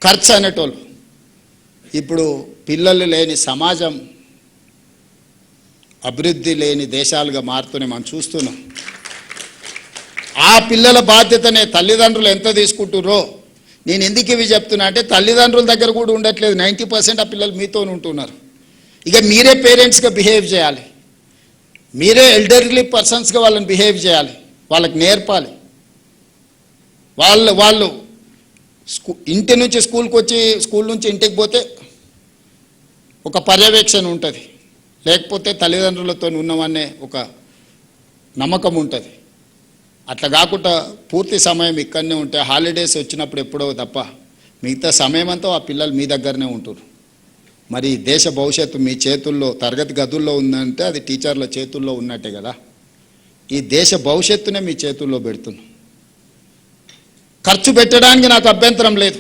ఖర్చు అనేటోళ్ళు. ఇప్పుడు పిల్లలు లేని సమాజం, అభివృద్ధి లేని దేశాలుగా మారుతూనే మనం చూస్తున్నాం. ఆ పిల్లల బాధ్యతనే తల్లిదండ్రులు ఎంత తీసుకుంటుర్రో, నేను ఎందుకు ఇవి చెప్తున్నా అంటే తల్లిదండ్రుల దగ్గర కూడా ఉండట్లేదు. 90% ఆ పిల్లలు మీతో ఉంటున్నారు. ఇక మీరే పేరెంట్స్గా బిహేవ్ చేయాలి, మీరే ఎల్డర్లీ పర్సన్స్గా వాళ్ళని బిహేవ్ చేయాలి, వాళ్ళకి నేర్పాలి. వాళ్ళు ఇంటి నుంచి స్కూల్కి వచ్చి స్కూల్ నుంచి ఇంటికి పోతే ఒక పర్యవేక్షణ ఉంటుంది, లేకపోతే తల్లిదండ్రులతో ఉన్నామనే ఒక నమ్మకం ఉంటుంది. అట్లా కాకుండా పూర్తి సమయం ఇక్కడనే ఉంటే హాలిడేస్ వచ్చినప్పుడు ఎప్పుడో తప్ప మిగతా సమయం అంతా ఆ పిల్లలు మీ దగ్గరనే ఉంటారు. మరి దేశ భవిష్యత్తు మీ చేతుల్లో, తరగతి గదుల్లో ఉందంటే అది టీచర్ల చేతుల్లో ఉన్నట్టే కదా. ఈ దేశ భవిష్యత్తునే మీ చేతుల్లో పెడుతున్నాం. ఖర్చు పెట్టడానికి నాకు అభ్యంతరం లేదు.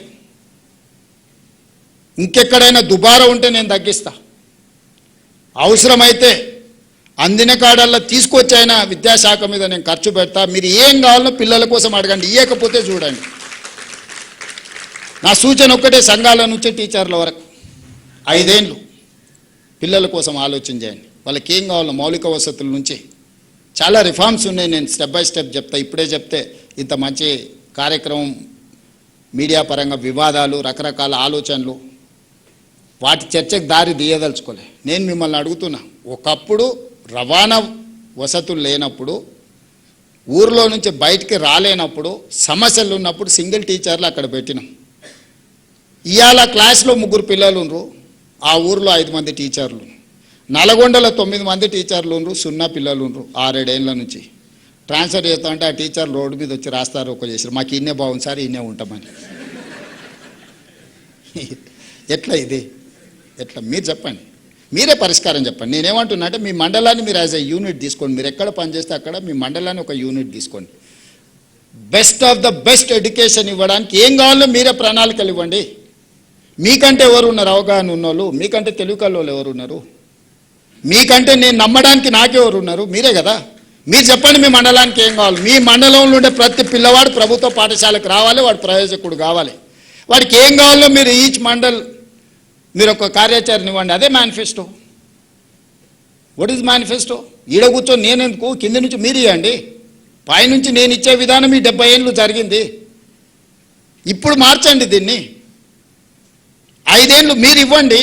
ఇంకెక్కడైనా దుబారా ఉంటే నేను తగ్గిస్తా. అవసరమైతే అందిన కాడల్లో తీసుకొచ్చైనా విద్యాశాఖ మీద నేను ఖర్చు పెడతా. మీరు ఏం కావాలో పిల్లల కోసం అడగండి, ఇవ్వకపోతే చూడండి. నా సూచన ఒక్కటే, సంఘాల నుంచి టీచర్ల వరకు 5 ఏళ్ళు పిల్లల కోసం ఆలోచన చేయండి. వాళ్ళకి ఏం కావాలో మౌలిక వసతుల నుంచి చాలా రిఫార్మ్స్ ఉన్నాయి. నేను స్టెప్ బై స్టెప్ చెప్తా. ఇప్పుడే చెప్తే ఇంత మంచి కార్యక్రమం, మీడియా పరంగా వివాదాలు, రకరకాల ఆలోచనలు, వాటి చర్చకు దారి తీయదలుచుకోలే. నేను మిమ్మల్ని అడుగుతున్నా, ఒకప్పుడు రవాణా వసతులు లేనప్పుడు, ఊర్లో నుంచి బయటికి రాలేనప్పుడు, సమస్యలు ఉన్నప్పుడు సింగిల్ టీచర్లు అక్కడ పెట్టినాం. ఇవాళ క్లాస్లో 3 పిల్లలు ఉన్నారు, ఆ ఊర్లో 5 మంది టీచర్లు. నల్గొండలో 9 మంది టీచర్లు ఉన్నారు, 0 పిల్లలు ఉన్నారు 6-7 ఏళ్ళ నుంచి. ట్రాన్స్ఫర్ చేస్తా అంటే ఆ టీచర్లు రోడ్డు మీద వచ్చి రాస్తారు, ఒక చేశారు, మాకు ఇన్నే బాగుంది సార్, ఇన్నే ఉంటామని. ఎట్లా ఇది? ఎట్లా మీరు చెప్పండి, మీరే పరిష్కారం చెప్పండి. నేనేమంటున్నా అంటే మీ మండలాన్ని మీరు యాజ్ ఎ యూనిట్ తీసుకోండి. మీరు ఎక్కడ పనిచేస్తే అక్కడ మీ మండలాన్ని ఒక యూనిట్ తీసుకోండి. Best of the best education ఇవ్వడానికి ఏం కావాలో మీరే ప్రణాళికలు ఇవ్వండి. మీకంటే ఎవరు ఉన్నారు అవగాహన ఉన్నోళ్ళు? మీకంటే తెలుగు కల్లోళ్ళు ఎవరు ఉన్నారు? మీకంటే నేను నమ్మడానికి నాకెవరు ఉన్నారు? మీరే కదా. మీరు చెప్పండి మీ మండలానికి ఏం కావాలి. మీ మండలంలో ఉండే ప్రతి పిల్లవాడు ప్రభుత్వ పాఠశాలకు రావాలి, వాడు ప్రయోజకుడు కావాలి. వాడికి ఏం కావాలో మీరు ఈచ్ మండల్ మీరు ఒక కార్యాచరణ ఇవ్వండి. అదే మేనిఫెస్టో. What is manifesto? ఈడ కూర్చొని నేను ఎందుకు, కింద నుంచి మీరు ఇవ్వండి. పైనుంచి నేను ఇచ్చే విధానం ఈ 70 ఏళ్ళు జరిగింది. ఇప్పుడు మార్చండి దీన్ని. 5 ఏళ్ళు మీరు ఇవ్వండి.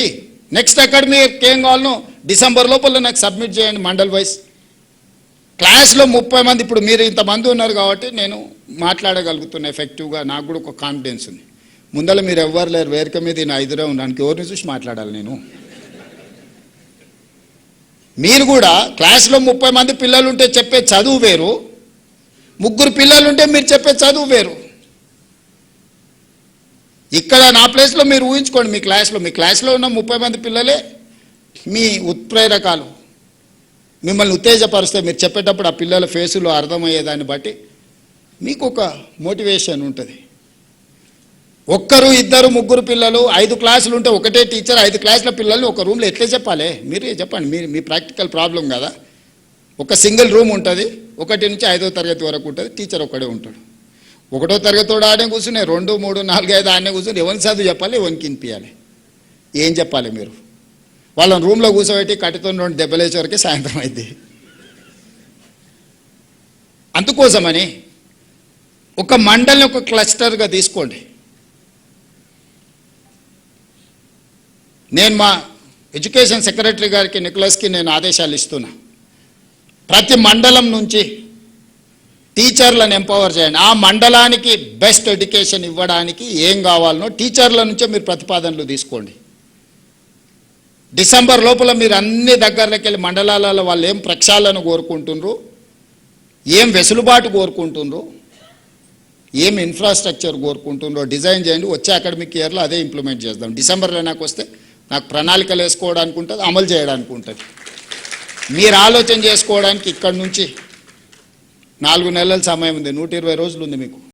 నెక్స్ట్ అకాడమీకి ఏం కావాలనో డిసెంబర్ లోపల నాకు సబ్మిట్ చేయండి మండల్ వైజ్. క్లాస్లో 30 మంది, ఇప్పుడు మీరు ఇంతమంది ఉన్నారు కాబట్టి నేను మాట్లాడగలుగుతున్నా ఎఫెక్టివ్గా. నాకు కూడా ఒక కాన్ఫిడెన్స్ ఉంది. ముందర మీరు ఎవ్వరు లేరు, వేదిక మీద నేను 5రే ఉన్నాను, ఎవరిని చూసి మాట్లాడాలి నేను? మీరు కూడా క్లాస్లో 30 మంది పిల్లలు ఉంటే చెప్పే చదువు వేరు, 3 పిల్లలు ఉంటే మీరు చెప్పే చదువు వేరు. ఇక్కడ నా ప్లేస్లో మీరు ఊహించుకోండి, మీ క్లాస్లో ఉన్న 30 మంది పిల్లలే మీ ఉత్ప్రేరకాలు. మిమ్మల్ని ఉత్తేజపరిస్తే మీరు చెప్పేటప్పుడు ఆ పిల్లల ఫేసులో అర్థమయ్యేదాన్ని బట్టి మీకు ఒక మోటివేషన్ ఉంటుంది. 1, 2, 3 పిల్లలు, 5 క్లాసులు ఉంటే ఒకటే టీచర్ 5 క్లాసుల పిల్లల్ని ఒక రూమ్లో ఎట్లా చెప్పాలి? మీరే చెప్పండి. మీ ప్రాక్టికల్ ప్రాబ్లం కదా. ఒక సింగిల్ రూమ్ ఉంటుంది, 1 నుంచి 5వ తరగతి వరకు ఉంటుంది, టీచర్ ఒక్కడే ఉంటాడు. 1వ తరగతితో ఆడే కూర్చునే 2, 3, 4, 5 ఆడనే కూర్చుని ఎవరికి చదువు చెప్పాలి, ఎవరికి వినిపించాలి? ఏం చెప్పాలి మీరు? వాళ్ళని రూమ్లో కూర్చోబెట్టి కట్టితో 2 దెబ్బలేసే వరకే సాయంత్రం అయింది. అందుకోసమని ఒక మండలిని ఒక క్లస్టర్గా తీసుకోండి. నేను మా ఎడ్యుకేషన్ సెక్రటరీ గారికి నికోలస్కి నేను ఆదేశాలు ఇస్తున్నా. ప్రతి మండలం నుంచి టీచర్లను ఎంపవర్ చేయండి. ఆ మండలానికి బెస్ట్ ఎడ్యుకేషన్ ఇవ్వడానికి ఏం కావాలనో టీచర్ల నుంచే మీరు ప్రతిపాదనలు తీసుకోండి. డిసెంబర్ లోపల మీరు అన్ని దగ్గరలోకి వెళ్ళి మండలాలలో వాళ్ళు ఏం ప్రక్షాళన కోరుకుంటున్నారు, ఏం వెసులుబాటు కోరుకుంటున్నారు, ఏం ఇన్ఫ్రాస్ట్రక్చర్ కోరుకుంటున్నారో డిజైన్ చేయండి. వచ్చే అకాడమిక్ ఇయర్లో అదే ఇంప్లిమెంట్ చేద్దాం. డిసెంబర్లో నాకు వస్తే నాకు ప్రణాళికలు వేసుకోవడానికి ఉంటుంది, అమలు చేయడానికి ఉంటుంది. మీరు ఆలోచన చేసుకోవడానికి ఇక్కడ నుంచి 4 నెలల సమయం ఉంది, 120 రోజులు ఉంది మీకు.